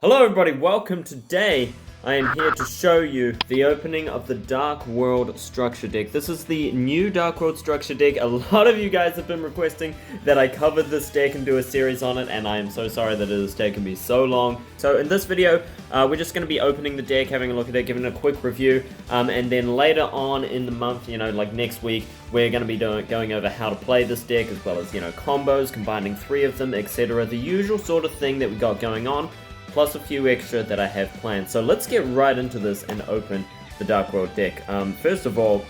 Hello everybody, welcome. Today I am here to show you the opening of the Dark World Structure Deck. This is the new Dark World Structure Deck. A lot of you guys have been requesting that I cover this deck and do a series on it, and I am so sorry that it has taken me so long. So in this video, we're just going to be opening the deck, having a look at it, giving it a quick review, and then later on in the month, like next week, we're going to be going over how to play this deck, as well as, combos, combining 3 of them, etc. The usual sort of thing that we got going on, plus a few extra that I have planned. So let's get right into this and open the Dark World deck. First of all,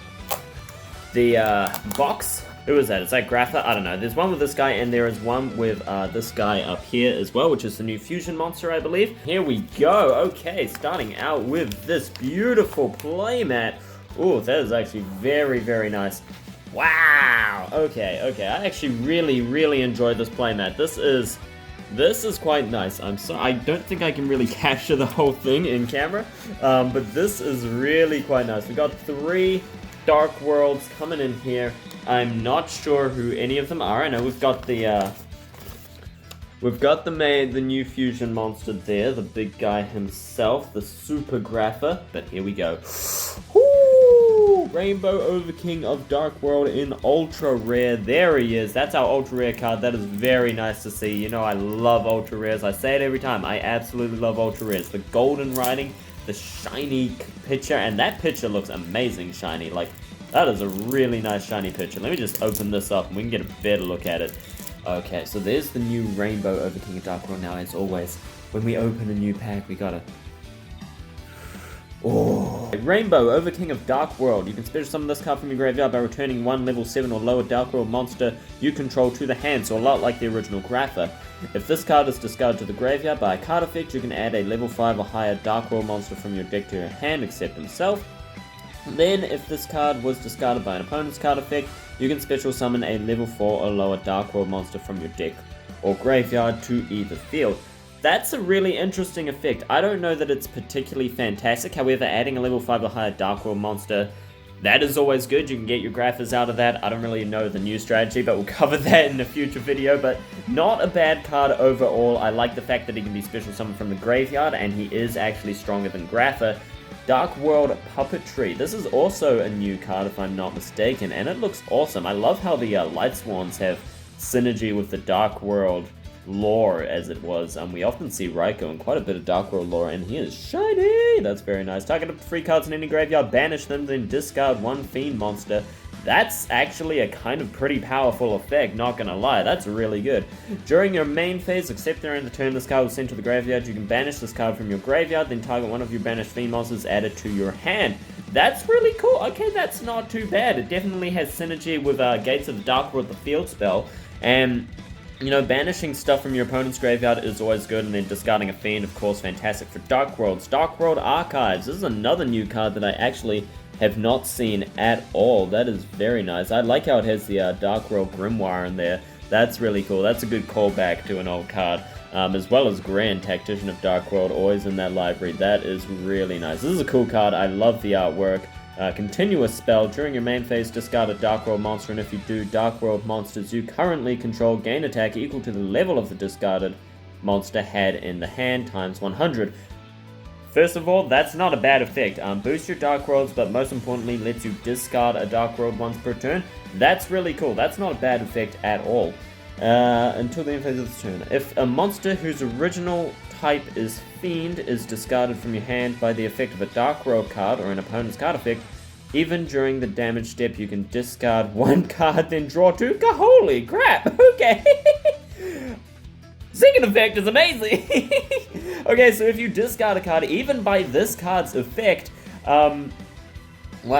the box. Who is that? Is that Yrythaela? I don't know. There's one with this guy, and there is one with this guy up here as well, which is the new fusion monster, I believe. Here we go. Okay, starting out with this beautiful playmat. Oh, that is actually very, very nice. Wow. Okay. I actually really enjoy this playmat. This is quite nice. I don't think I can really capture the whole thing in camera, but this is really quite nice. We got 3 Dark Worlds coming in here. I'm not sure who any of them are. I know we've got the new fusion monster there, the big guy himself, the Super Grapher. But here we go. Rainbow Overking of Dark World in Ultra Rare. There he is. That's our Ultra Rare card. That is very nice to see. You know I love Ultra Rares. I say it every time. I absolutely love Ultra Rares. The golden writing, the shiny picture, and that picture looks amazing shiny. Like, that is a really nice shiny picture. Let me just open this up and we can get a better look at it. Okay, so there's the new Rainbow Overking of Dark World. Now, as always, when we open a new pack, we gotta... Oh. Rainbow Overking of Dark World. You can special summon this card from your graveyard by returning 1 level 7 or lower Dark World monster you control to the hand, so a lot like the original Grapher. If this card is discarded to the graveyard by a card effect, you can add a level 5 or higher Dark World monster from your deck to your hand, except himself. Then, if this card was discarded by an opponent's card effect, you can special summon a level 4 or lower Dark World monster from your deck or graveyard to either field. That's a really interesting effect. I don't know that it's particularly fantastic. However, adding a level 5 or higher Dark World monster, that is always good. You can get your Graphers out of that. I don't really know the new strategy, but we'll cover that in a future video. But not a bad card overall. I like the fact that he can be special summoned from the graveyard, and he is actually stronger than Grapher. Dark World Puppetry. This is also a new card, if I'm not mistaken, and it looks awesome. I love how the Light Swans have synergy with the Dark World lore, as it was. We often see Raikou in quite a bit of Dark World lore, and he is shiny! That's very nice. Target up 3 cards in any graveyard, banish them, then discard 1 Fiend monster. That's actually a kind of pretty powerful effect, not gonna lie. That's really good. During your main phase, except during the turn this card was sent to the graveyard, you can banish this card from your graveyard, then target 1 of your banished Fiend monsters added to your hand. That's really cool. Okay, that's not too bad. It definitely has synergy with Gates of the Dark World, the field spell, and banishing stuff from your opponent's graveyard is always good, and then discarding a Fiend, of course, fantastic for Dark Worlds. Dark World Archives. This is another new card that I actually have not seen at all. That is very nice. I like how it has the Dark World Grimoire in there. That's really cool. That's a good callback to an old card. As well as Grand Tactician of Dark World, always in that library. That is really nice. This is a cool card. I love the artwork. Continuous spell. During your main phase, discard a Dark World monster, and if you do, Dark World monsters you currently control gain attack equal to the level of the discarded monster had in the hand times 100. First of all, that's not a bad effect. Boost your Dark Worlds, but most importantly, lets you discard a Dark World once per turn. That's really cool. That's not a bad effect at all. Until the end phase of the turn. If a monster whose original type is Fiend is discarded from your hand by the effect of a Dark World card or an opponent's card effect, even during the damage step, you can discard 1 card, then draw 2. Holy crap! Okay! Second effect is amazing! Okay, so if you discard a card, even by this card's effect, well,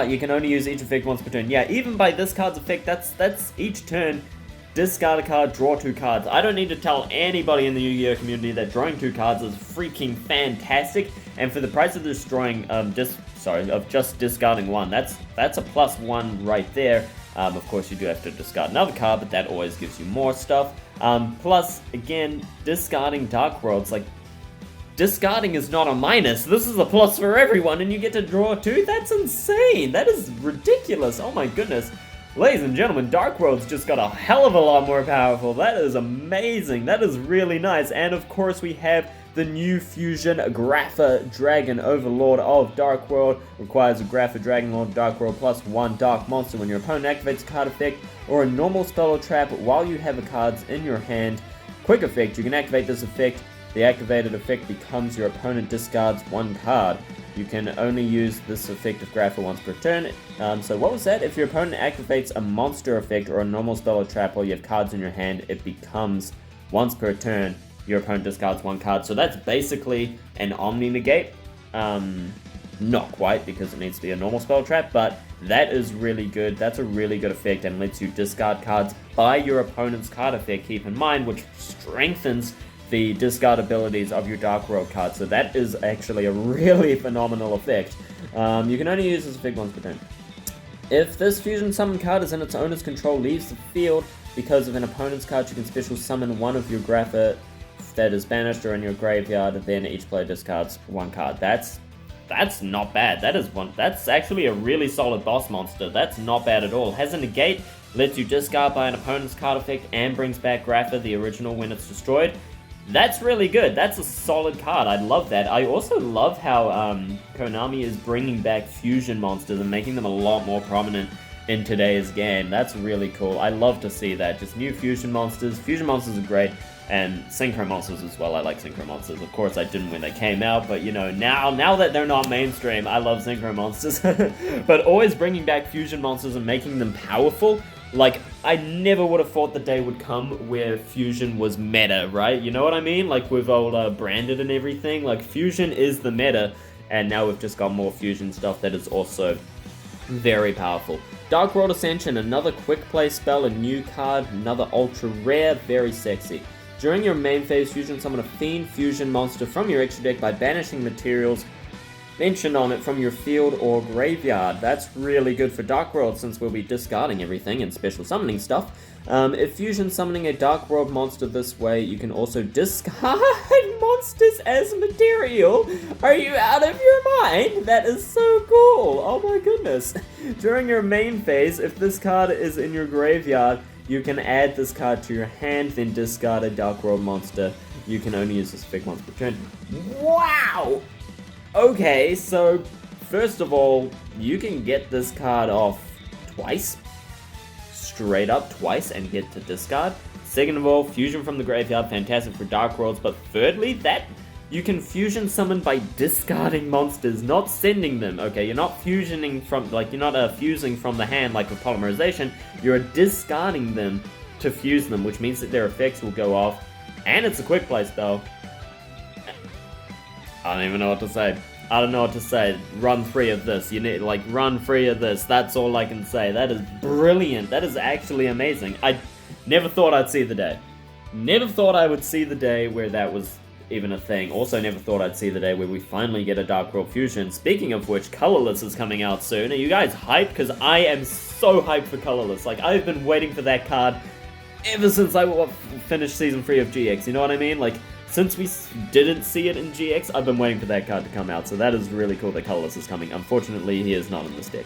you can only use each effect once per turn. Yeah, even by this card's effect, that's each turn. Discard a card, draw 2 cards. I don't need to tell anybody in the Yu-Gi-Oh community that drawing 2 cards is freaking fantastic. And for the price of destroying, of just discarding 1, that's a +1 right there. Of course, you do have to discard another card, but that always gives you more stuff. Plus, again, discarding Dark Worlds, like, discarding is not a minus. This is a plus for everyone, and you get to draw 2? That's insane. That is ridiculous. Oh my goodness. Ladies and gentlemen, Dark World's just got a hell of a lot more powerful. That is amazing. That is really nice. And of course we have the new fusion Grapha Dragon Overlord of Dark World. Requires a Grapha Dragon Lord of Dark World plus 1 Dark Monster when your opponent activates a card effect or a normal spell or trap while you have the cards in your hand. Quick effect, you can activate this effect. The activated effect becomes your opponent discards 1 card. You can only use this effect of Grapha once per turn. So what was that? If your opponent activates a monster effect or a normal spell or trap while you have cards in your hand, it becomes once per turn, your opponent discards 1 card. So that's basically an Omni Negate. Not quite, because it needs to be a normal spell trap, but that is really good. That's a really good effect and lets you discard cards by your opponent's card effect, keep in mind, which strengthens the discard abilities of your Dark World card. So that is actually a really phenomenal effect. You can only use this effect once per turn. If this fusion summon card is in its owner's control, leaves the field because of an opponent's card, you can special summon one of your Grapha that is banished or in your graveyard, then each player discards 1 card. That's not bad. That's actually a really solid boss monster. That's not bad at all. Has a negate, lets you discard by an opponent's card effect, and brings back Grapha, the original, when it's destroyed. That's really good. That's a solid card. I love that. I also love how Konami is bringing back fusion monsters and making them a lot more prominent in today's game. That's really cool. I love to see that. Just new fusion monsters. Fusion monsters are great. And Synchro monsters as well. I like Synchro monsters. Of course, I didn't when they came out, but you know, now that they're not mainstream, I love Synchro monsters. But always bringing back fusion monsters and making them powerful. Like, I never would have thought the day would come where fusion was meta, right? You know what I mean? Like, with old Branded and everything. Like, fusion is the meta, and now we've just got more fusion stuff that is also very powerful. Dark World Ascension, another quick play spell, a new card, another ultra rare, very sexy. During your main phase, fusion summon a Fiend fusion monster from your extra deck by banishing materials mentioned on it from your field or graveyard. That's really good for Dark World since we'll be discarding everything and special summoning stuff. If fusion summoning a Dark World monster this way, you can also discard monsters as material. Are you out of your mind? That is so cool. Oh my goodness. During your main phase, if this card is in your graveyard, you can add this card to your hand, then discard a Dark World monster. You can only use this effect once per turn. Wow! Okay, so first of all, you can get this card off twice. Straight up twice and get to discard. Second of all, fusion from the graveyard, fantastic for Dark Worlds. But thirdly, that you can fusion summon by discarding monsters, not sending them. Okay, you're not fusioning from, like, you're not fusing from the hand like with polymerization. You're discarding them to fuse them, which means that their effects will go off. And it's a quick play spell. I don't even know what to say. I don't know what to say. Run free of this. You need, like, run free of this. That's all I can say. That is brilliant. That is actually amazing. I never thought I'd see the day. Never thought I would see the day where that was even a thing. Also never thought I'd see the day where we finally get a Dark World Fusion. Speaking of which, Colorless is coming out soon. Are you guys hyped? Because I am so hyped for Colorless. Like, I've been waiting for that card ever since I finished Season 3 of GX. You know what I mean? Like, since we didn't see it in GX, I've been waiting for that card to come out, so that is really cool that Colorless is coming. Unfortunately, he is not in this deck.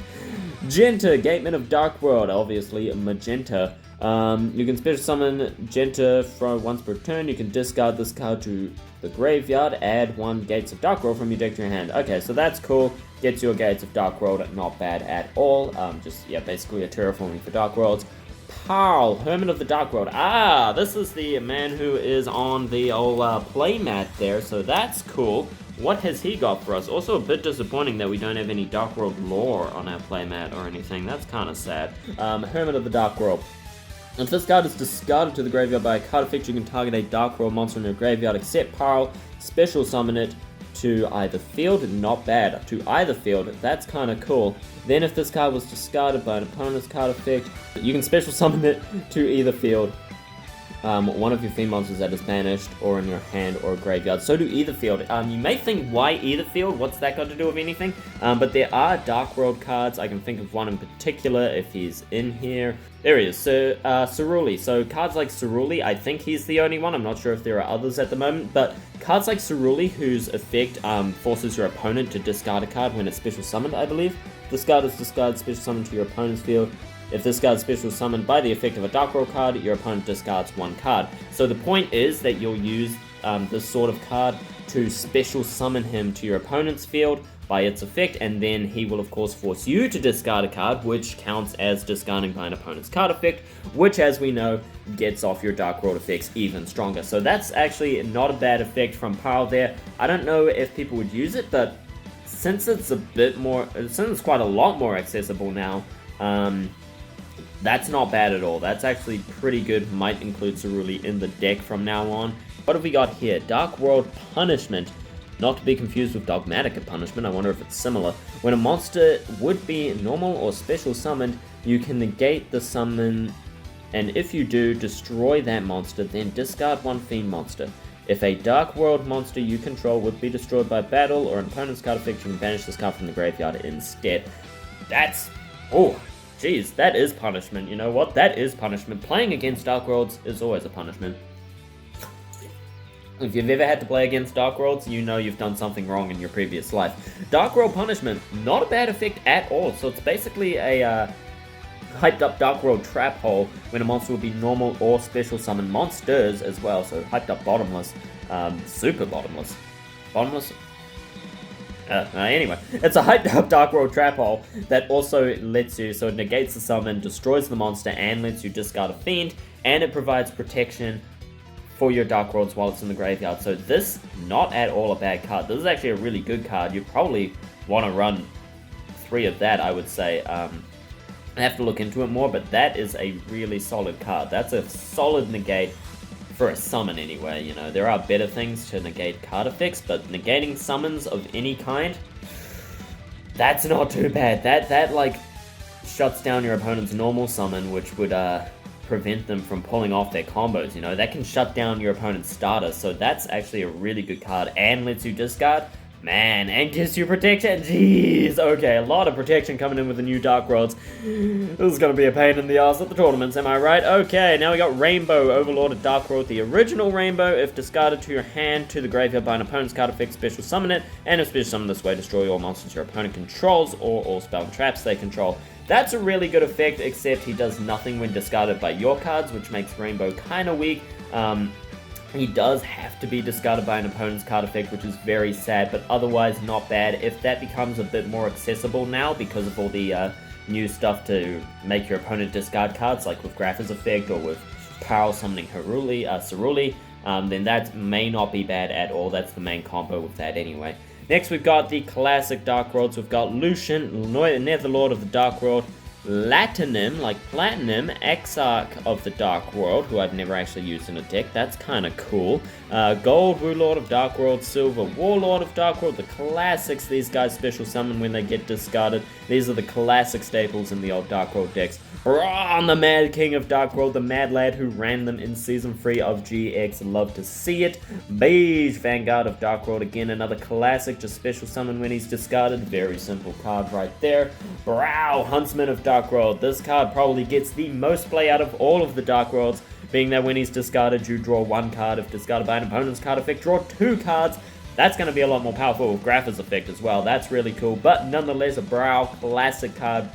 Genta, Gateman of Dark World, obviously Magenta. You can special summon Genta from once per turn. You can discard this card to the graveyard, add 1 Gates of Dark World from your deck to your hand. Okay, so that's cool. Gets your Gates of Dark World, not bad at all. Basically a terraforming for Dark Worlds. Parl, Hermit of the Dark World. Ah, this is the man who is on the old playmat there, so that's cool. What has he got for us? Also a bit disappointing that we don't have any Dark World lore on our playmat or anything. That's kind of sad. Hermit of the Dark World. If this card is discarded to the graveyard by a card effect, you can target a Dark World monster in your graveyard, except Parl, special summon it to either field, not bad, to either field, that's kind of cool. Then if this card was discarded by an opponent's card effect, you can special summon it to either field, one of your fiend monsters that is banished, or in your hand or graveyard. So do either field. You may think, why either field? What's that got to do with anything? But there are Dark World cards. I can think of one in particular if he's in here. There he is, Ceruli. So cards like Ceruli, I think he's the only one. I'm not sure if there are others at the moment, but cards like Ceruli, whose effect forces your opponent to discard a card when it's special summoned, I believe. This card is discarded, special summoned to your opponent's field. If this card is special summoned by the effect of a Dark World card, your opponent discards 1 card. So the point is that you'll use this sort of card to special summon him to your opponent's field by its effect, and then he will of course force you to discard a card, which counts as discarding by an opponent's card effect, which, as we know, gets off your Dark World effects even stronger. So that's actually not a bad effect from Pile there. I don't know if people would use it, but since it's quite a lot more accessible now, that's not bad at all. That's actually pretty good. Might include Ceruli in the deck from now on. What have we got here? Dark World Punishment. Not to be confused with Dogmatic Punishment, I wonder if it's similar. When a monster would be normal or special summoned, you can negate the summon, and if you do, destroy that monster, then discard one Fiend monster. If a Dark World monster you control would be destroyed by battle or an opponent's card effect, you can banish this card from the graveyard instead. Oh, jeez, that is punishment. You know what? That is punishment. Playing against Dark Worlds is always a punishment. If you've ever had to play against Dark Worlds, you know you've done something wrong in your previous life. Dark World Punishment, not a bad effect at all. So it's basically a hyped up Dark World Trap Hole when a monster will be normal or special summon monsters as well. So hyped up Bottomless, super Bottomless. Bottomless? Anyway, it's a hyped up Dark World Trap Hole that also lets you, so it negates the summon, destroys the monster, and lets you discard a Fiend, and it provides protection for your Dark Worlds while it's in the graveyard. So this, not at all a bad card. This is actually a really good card. You probably want to run 3 of that, I would say. I have to look into it more, but that is a really solid card. That's a solid negate for a summon anyway. You know, there are better things to negate card effects, but negating summons of any kind, that's not too bad. That like shuts down your opponent's normal summon, which would prevent them from pulling off their combos. You know, that can shut down your opponent's starter, so that's actually a really good card, and lets you discard, man, and gives you protection. Jeez, okay, a lot of protection coming in with the new Dark Worlds. This is gonna be a pain in the ass at the tournaments, am I right? Okay, now we got Rainbow, Overlord of Dark World, the original Rainbow. If discarded to your hand to the graveyard by an opponent's card effect, special summon it, and if special summon this way, destroy all monsters your opponent controls or all spell and traps they control. That's a really good effect, except he does nothing when discarded by your cards, which makes Rainbow kind of weak. He does have to be discarded by an opponent's card effect, which is very sad, but otherwise not bad. If that becomes a bit more accessible now because of all the new stuff to make your opponent discard cards, like with Grapha's effect or with Power summoning Ceruli, then that may not be bad at all. That's the main combo with that anyway. Next, we've got the classic Dark Worlds. We've got Lucian, Netherlord of the Dark World, Latinum, like Platinum, Exarch of the Dark World, who I've never actually used in a deck. That's kind of cool. Gold, Warlord of Dark World, Silver, Warlord of Dark World. The classics, these guys special summon when they get discarded. These are the classic staples in the old Dark World decks. Ron, the Mad King of Dark World, the Mad Lad who ran them in Season 3 of GX. Love to see it. Beige, Vanguard of Dark World. Again, another classic, just special summon when he's discarded. Very simple card right there. Brow, Huntsman of Dark World. This card probably gets the most play out of all of the Dark Worlds, being that when he's discarded, you draw 1 card. If discarded by an opponent's card effect, draw 2 cards. That's going to be a lot more powerful with Grapha's effect as well. That's really cool, but nonetheless, a Brow classic card.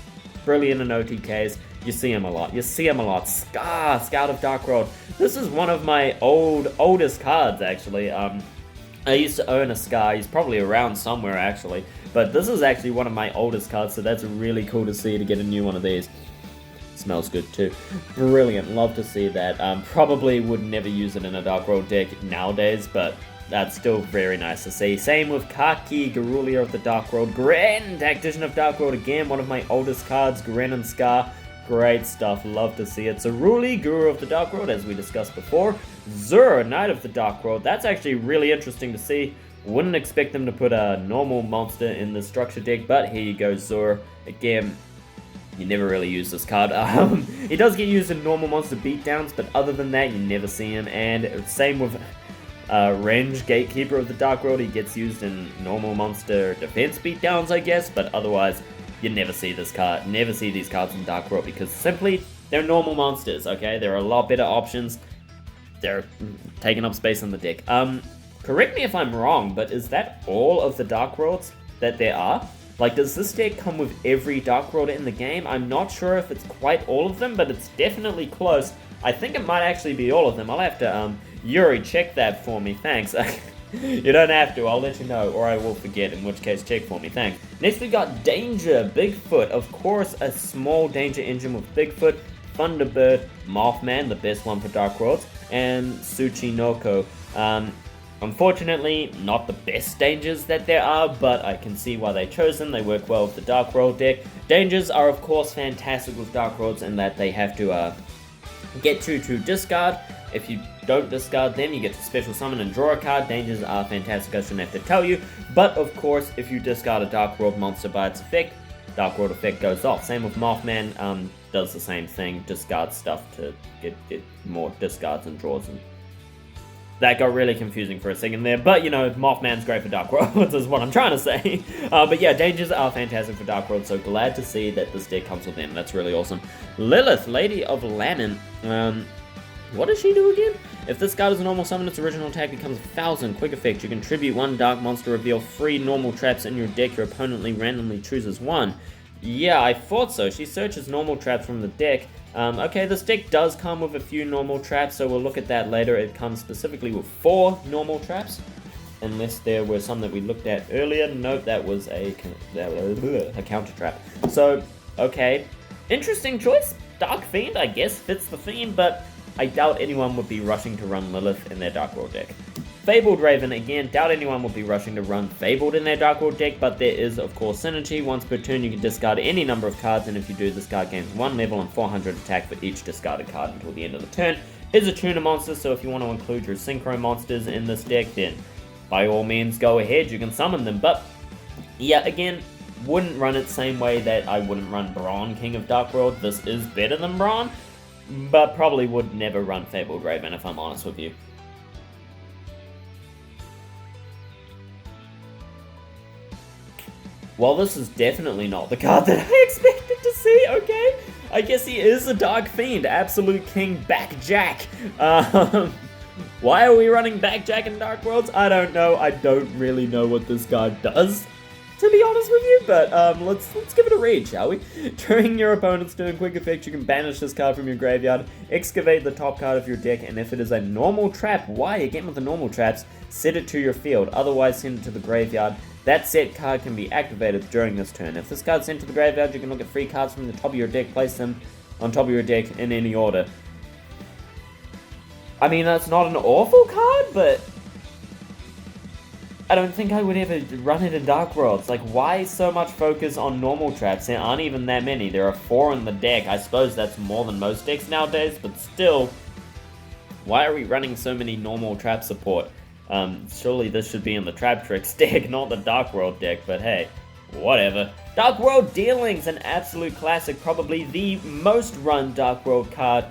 Brilliant in OTKs. You see him a lot. Scar, Scout of Dark World. This is one of my oldest cards, actually. I used to own a Scar. He's probably around somewhere, actually. But this is actually one of my oldest cards, so that's really cool to see, to get a new one of these. Smells good, too. Brilliant. Love to see that. Probably would never use it in a Dark World deck nowadays, but that's still very nice to see. Same with Kaki, Garulia of the Dark World. Gren, Tactician of Dark World. Again, one of my oldest cards. Gren and Scar. Great stuff, love to see it. Ceruli, Guru of the Dark World, as we discussed before. Zur, Knight of the Dark World. That's actually really interesting to see. Wouldn't expect them to put a normal monster in the structure deck, but here you go, Zur. Again, you never really use this card. He does get used in normal monster beatdowns, but other than that, you never see him. And same with Renge, Gatekeeper of the Dark World. He gets used in normal monster defense beatdowns, I guess, but otherwise, you never see this card, never see these cards in Dark World, because simply, they're normal monsters, okay? There are a lot better options. They're taking up space in the deck. Correct me if I'm wrong, but is that all of the Dark Worlds that there are? Like, does this deck come with every Dark World in the game? I'm not sure if it's quite all of them, but it's definitely close. I think it might actually be all of them. I'll have to Yuri, check that for me, thanks. You don't have to, I'll let you know, or I will forget, in which case check for me, thanks. Next we got Danger, Bigfoot, of course a small Danger engine with Bigfoot, Thunderbird, Mothman, the best one for Dark Worlds, and Tsuchinoko. Unfortunately, not the best Dangers that there are, but I can see why they chose them. They work well with the Dark World deck. Dangers are of course fantastic with Dark Worlds in that they have to get to discard. If you don't discard them, you get to special summon and draw a card. Dangers are fantastic, I shouldn't have to tell you. But of course, if you discard a Dark World monster by its effect, Dark World effect goes off. Same with Mothman, does the same thing, discards stuff to get more discards and draws. And that got really confusing for a second there, but you know, Mothman's great for Dark Worlds is what I'm trying to say. But yeah, Dangers are fantastic for Dark Worlds, so glad to see that this deck comes with them. That's really awesome. Lilith, Lady of Lannon. What does she do again? If this card is a normal summon, its original attack becomes 1,000. Quick effect, you contribute 1 dark monster, reveal 3 normal traps in your deck. Your opponent randomly chooses 1. Yeah, I thought so. She searches normal traps from the deck. Okay, this deck does come with a few normal traps, so we'll look at that later. It comes specifically with 4 normal traps, unless there were some that we looked at earlier. Nope, that was a counter trap. So, okay, interesting choice. Dark Fiend, I guess, fits the theme, but I doubt anyone would be rushing to run Lilith in their Dark World deck. Fabled Raven, again, doubt anyone would be rushing to run Fabled in their Dark World deck, but there is, of course, synergy. Once per turn, you can discard any number of cards, and if you do, this card gains 1 level and 400 attack for each discarded card until the end of the turn. Is a tuner monster, so if you want to include your Synchro monsters in this deck, then by all means, go ahead, you can summon them. But, yeah, again, wouldn't run it same way that I wouldn't run Brawn, King of Dark World. This is better than Brawn, but probably would never run Fabled Raven, if I'm honest with you. Well, this is definitely not the card that I expected to see, okay? I guess he is a Dark Fiend, Absolute King Backjack. Why are we running Backjack in Dark Worlds? I don't know. I don't really know what this card does, to be honest with you, but let's give it a read, shall we? During your opponent's turn, quick effect, you can banish this card from your graveyard, excavate the top card of your deck, and if it is a normal trap, why, again with the normal traps, set it to your field, otherwise send it to the graveyard. That set card can be activated during this turn. If this card's sent to the graveyard, you can look at 3 cards from the top of your deck, place them on top of your deck in any order. I mean, that's not an awful card, but I don't think I would ever run it in Dark Worlds. Like, why so much focus on normal traps? There aren't even that many. There are 4 in the deck. I suppose that's more than most decks nowadays, but still, why are we running so many normal trap support? Surely this should be in the Trap Tricks deck, not the Dark World deck, but hey, whatever. Dark World Dealings, an absolute classic, probably the most run Dark World card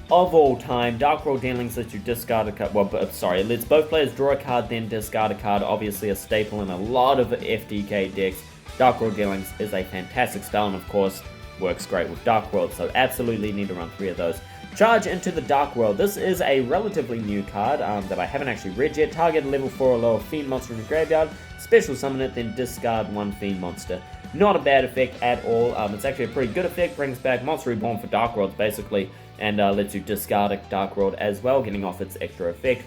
of all time. Dark World Dealings lets you discard a card, it lets both players draw a card, then discard a card, obviously a staple in a lot of FDK decks. Dark World Dealings is a fantastic spell, and of course, works great with Dark World, so absolutely need to run 3 of those. Charge into the Dark World. This is a relatively new card that I haven't actually read yet. Target a level 4 or lower Fiend monster in your graveyard, special summon it, then discard 1 Fiend monster. Not a bad effect at all. It's actually a pretty good effect, brings back Monster Reborn for Dark Worlds basically, and lets you discard a Dark World as well, getting off its extra effect.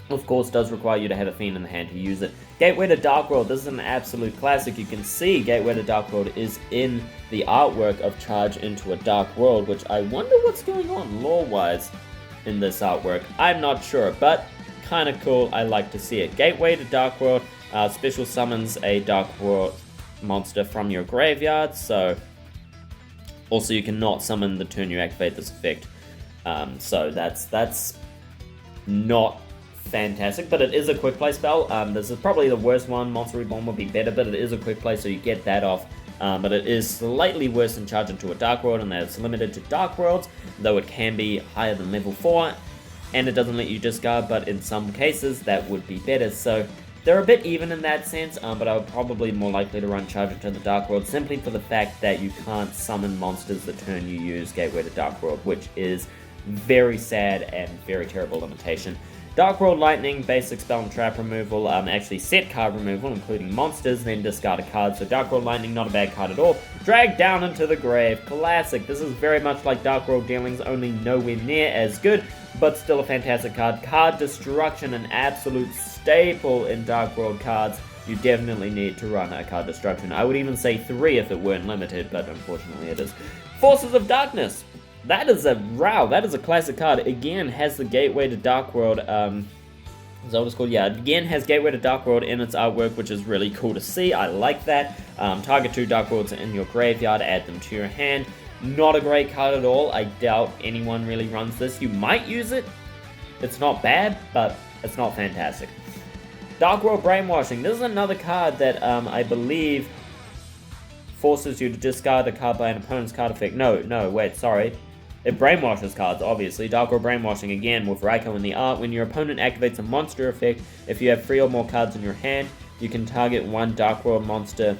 Of course, does require you to have a Fiend in the hand to use it. Gateway to Dark World. This is an absolute classic. You can see Gateway to Dark World is in the artwork of Charge into a Dark World, which I wonder what's going on lore-wise in this artwork. I'm not sure, but kind of cool. I like to see it. Gateway to Dark World special summons a Dark World monster from your graveyard, so also you cannot summon the turn you activate this effect. So that's not fantastic, but it is a quick play spell. This is probably the worst one. Monster Reborn would be better, but it is a quick play, so you get that off. But it is slightly worse than Charge into a Dark World, and that it's limited to Dark Worlds, though it can be higher than level 4, and it doesn't let you discard, but in some cases that would be better. So they're a bit even in that sense, but I would probably more likely to run Charge into the Dark World, simply for the fact that you can't summon monsters the turn you use Gateway to Dark World, which is very sad and very terrible limitation. Dark World Lightning, basic spell and trap removal, actually set card removal, including monsters, then discard a card. So Dark World Lightning, not a bad card at all. Drag down into the grave, classic. This is very much like Dark World Dealings, only nowhere near as good, but still a fantastic card. Card Destruction, an absolute staple in Dark World cards. You definitely need to run a Card Destruction. I would even say 3 if it weren't limited, but unfortunately it is. Forces of Darkness. That is a classic card. Again, has the Gateway to Dark World, is that what it's called? Yeah, again, has Gateway to Dark World in its artwork, which is really cool to see. I like that. Target 2 Dark Worlds in your graveyard, add them to your hand. Not a great card at all. I doubt anyone really runs this. You might use it. It's not bad, but it's not fantastic. Dark World Brainwashing. This is another card that I believe forces you to discard a card by an opponent's card effect. No, wait, sorry. It brainwashes cards, obviously. Dark World Brainwashing, again, with Ryko in the art. When your opponent activates a monster effect, if you have 3 or more cards in your hand, you can target 1 Dark World monster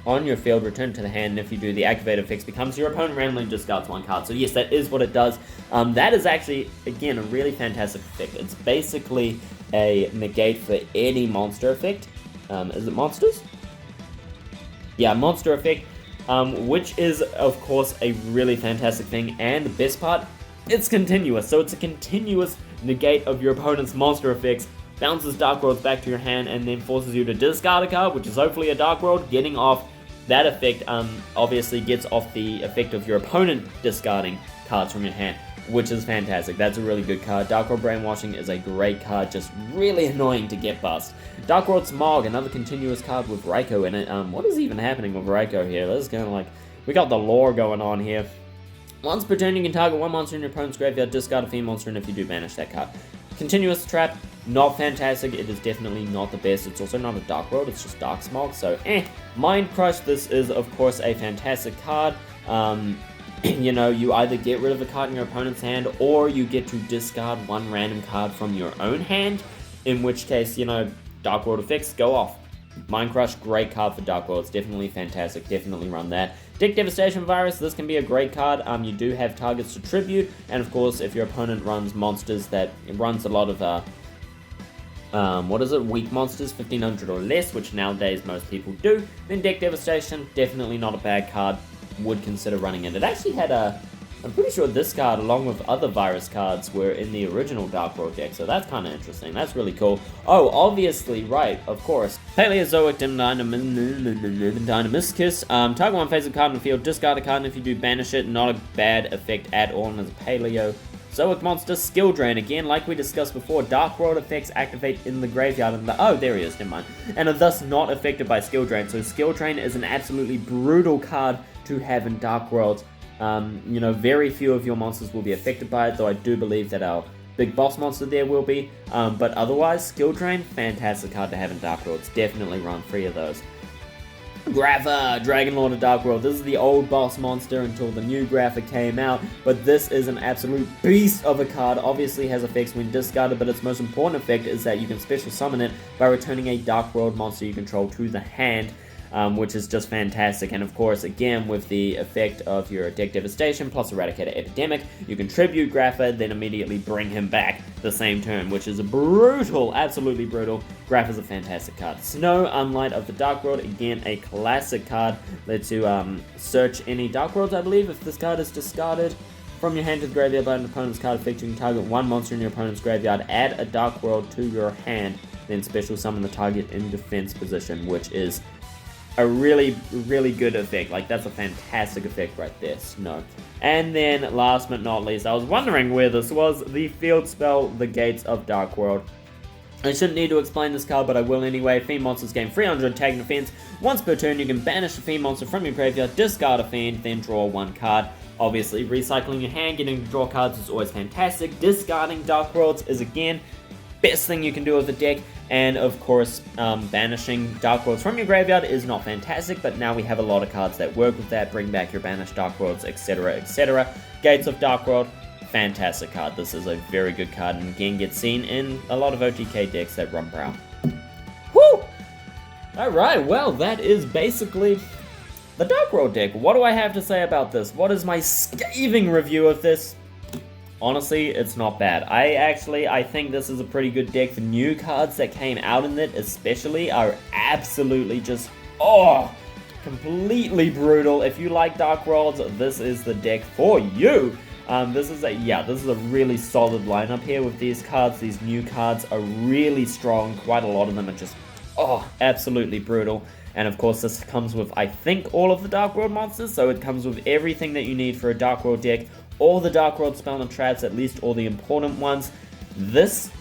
on your field, return to the hand, and if you do, the activated effect becomes your opponent randomly discards 1 card. So yes, that is what it does. That is actually, again, a really fantastic effect. It's basically a negate for any monster effect. Is it monsters? Yeah, monster effect. Which is, of course, a really fantastic thing, and the best part, it's continuous. So it's a continuous negate of your opponent's monster effects, bounces Dark Worlds back to your hand, and then forces you to discard a card, which is hopefully a Dark World. Getting off that effect obviously gets off the effect of your opponent discarding cards from your hand, which is fantastic. That's a really good card. Dark World Brainwashing is a great card, just really annoying to get bust. Dark World Smog, another continuous card with Ryko in it. What is even happening with Ryko here? This is kind of like, we got the lore going on here. Once per turn, you can target 1 monster in your opponent's graveyard, discard a fiend monster, and if you do, banish that card. Continuous Trap, not fantastic. It is definitely not the best. It's also not a Dark World, it's just Dark Smog, so Mind Crush, this is, of course, a fantastic card. You know, you either get rid of a card in your opponent's hand, or you get to discard 1 random card from your own hand, in which case, you know, Dark World effects go off. Mind Crush, great card for Dark World. It's definitely fantastic. Definitely run that. Deck Devastation Virus, this can be a great card. You do have targets to tribute, and of course, if your opponent runs monsters that runs a lot of weak monsters, 1500 or less, which nowadays most people do, then Deck Devastation, definitely not a bad card. Would consider running it. It actually had I'm pretty sure this card, along with other virus cards, were in the original Dark World deck, so that's kind of interesting. That's really cool. Oh, obviously, right, of course. Paleozoic Dynamiscus. Target 1 phase of card in the field, discard a card, and if you do, banish it. Not a bad effect at all, and as a Paleozoic monster. Skill Drain. Again, like we discussed before, Dark World effects activate in the graveyard, and oh, there he is, never mind. And are thus not affected by Skill Drain. So Skill Drain is an absolutely brutal card to have in Dark World. You know, very few of your monsters will be affected by it, though I do believe that our big boss monster there will be. But otherwise, Skill Drain, fantastic card to have in Dark World. It's definitely run 3 of those. Grapha, Dragon Lord of Dark World. This is the old boss monster until the new Grapha came out, but this is an absolute beast of a card. Obviously has effects when discarded, but its most important effect is that you can special summon it by returning a Dark World monster you control to the hand. Which is just fantastic. And of course, again, with the effect of your Deck Devastation plus Eradicator Epidemic, you can tribute Grapha, then immediately bring him back the same turn, which is brutal, absolutely brutal. Grapha's a fantastic card. Snow, Unlight of the Dark World, again, a classic card. Lets you search any Dark Worlds, I believe, if this card is discarded from your hand to the graveyard by an opponent's card effect. You can target 1 monster in your opponent's graveyard, add a Dark World to your hand, then special summon the target in defense position, which is a really, really good effect. Like, that's a fantastic effect right there. Snow. And then, last but not least, I was wondering where this was, the field spell, the Gates of Dark World. I shouldn't need to explain this card, but I will anyway. Fiend monsters gain 300 tag defense. Once per turn, you can banish a Fiend monster from your graveyard, discard a Fiend, then draw 1 card. Obviously, recycling your hand, getting to draw cards is always fantastic. Discarding Dark Worlds is, again, best thing you can do with the deck. And of course, banishing Dark Worlds from your graveyard is not fantastic, but now we have a lot of cards that work with that. Bring back your banished Dark Worlds, etc., etc. Gates of Dark World, fantastic card. This is a very good card, and again gets seen in a lot of OTK decks that run brown. Woo! Alright, well, that is basically the Dark World deck. What do I have to say about this? What is my scathing review of this? honestly, it's not bad. I think this is a pretty good deck. The new cards that came out in it especially are absolutely just, completely brutal. If you like Dark Worlds, this is the deck for you. This is a really solid lineup here with these cards. These new cards are really strong. Quite a lot of them are just, absolutely brutal. And of course, this comes with, I think, all of the Dark World monsters, so it comes with everything that you need for a Dark World deck. All the Dark World spell and traps, at least all the important ones. This,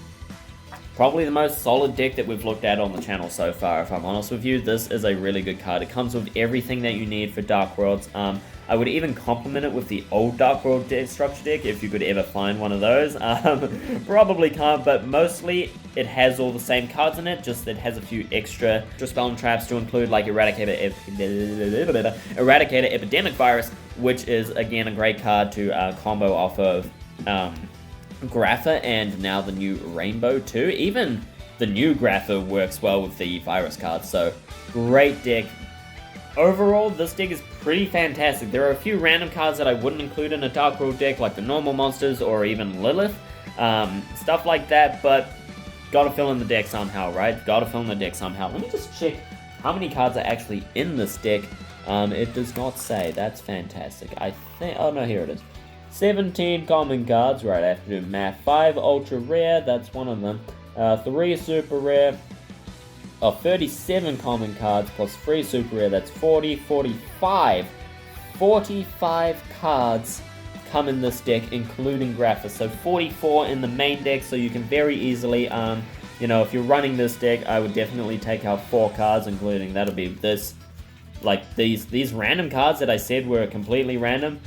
probably the most solid deck that we've looked at on the channel so far, if I'm honest with you. This is a really good card. It comes with everything that you need for Dark Worlds. I would even complement it with the old Dark World structure deck, if you could ever find one of those. Probably can't, but mostly it has all the same cards in it, just it has a few extra spell and traps to include, like Yrythaela Epidemic Virus, which is, again, a great card to combo off of Grapha and now the new Rainbow too. Even the new Grapha works well with the Virus cards, so great deck. Overall, this deck is pretty fantastic. There are a few random cards that I wouldn't include in a Dark World deck, like the normal monsters or even Lilith, stuff like that, but gotta fill in the deck somehow, right? Gotta fill in the deck somehow. Let me just check how many cards are actually in this deck. It does not say. That's fantastic. I think, oh no, here it is. 17 common cards, right, I have to do math. 5 ultra rare, that's one of them. 3 super rare. 37 common cards plus 3 super rare, that's 40, 45. 45 cards come in this deck, including Grapha. So 44 in the main deck, so you can very easily, if you're running this deck, I would definitely take out 4 cards, including, that'll be this, like these random cards that I said were completely random.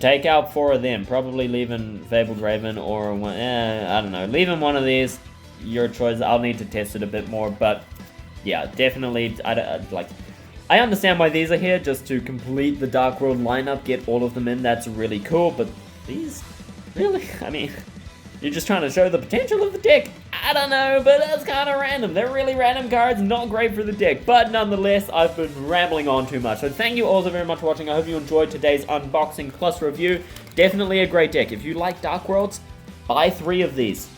Take out 4 of them, probably leaving Fabled Raven or, I don't know, leaving one of these. Your choice. I'll need to test it a bit more, but yeah, definitely. I understand why these are here, just to complete the Dark World lineup, get all of them in. That's really cool, but these, really, I mean, you're just trying to show the potential of the deck. I don't know, but that's kind of random. They're really random cards, not great for the deck, but nonetheless, I've been rambling on too much. So thank you all so very much for watching. I hope you enjoyed today's unboxing plus review. Definitely a great deck. If you like Dark Worlds, buy 3 of these.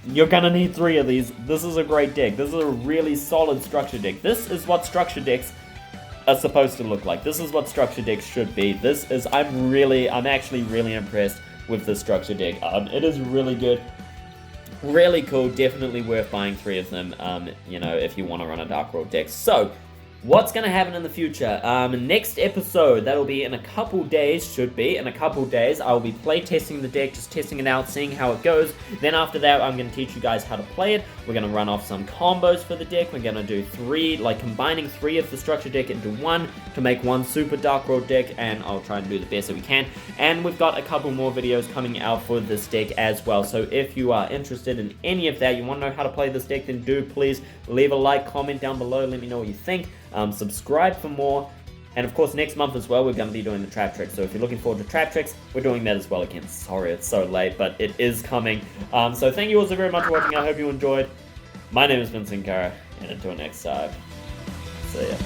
You're gonna need 3 of these. This is a great deck. This is a really solid structure deck. This is what structure decks are supposed to look like. This is what structure decks should be. I'm actually really impressed with this structure deck. It is really good. Really cool. Definitely worth buying 3 of them, if you want to run a Dark World deck. So, what's going to happen in the future? Next episode, that'll be in a couple days, should be. In a couple days, I'll be play testing the deck, just testing it out, seeing how it goes. Then after that, I'm going to teach you guys how to play it. We're going to run off some combos for the deck. We're going to do 3, combining 3 of the structure deck into 1 to make 1 super Dark World deck, and I'll try and do the best that we can. And we've got a couple more videos coming out for this deck as well. So if you are interested in any of that, you want to know how to play this deck, then do please leave a like, comment down below, let me know what you think. Subscribe for more, and of course next month as well we're going to be doing the trap tricks, so if you're looking forward to trap tricks, we're doing that as well again. Sorry it's so late, but it is coming. So thank you all so very much for watching. I hope you enjoyed. My name has been Senkara, and until next time, see ya.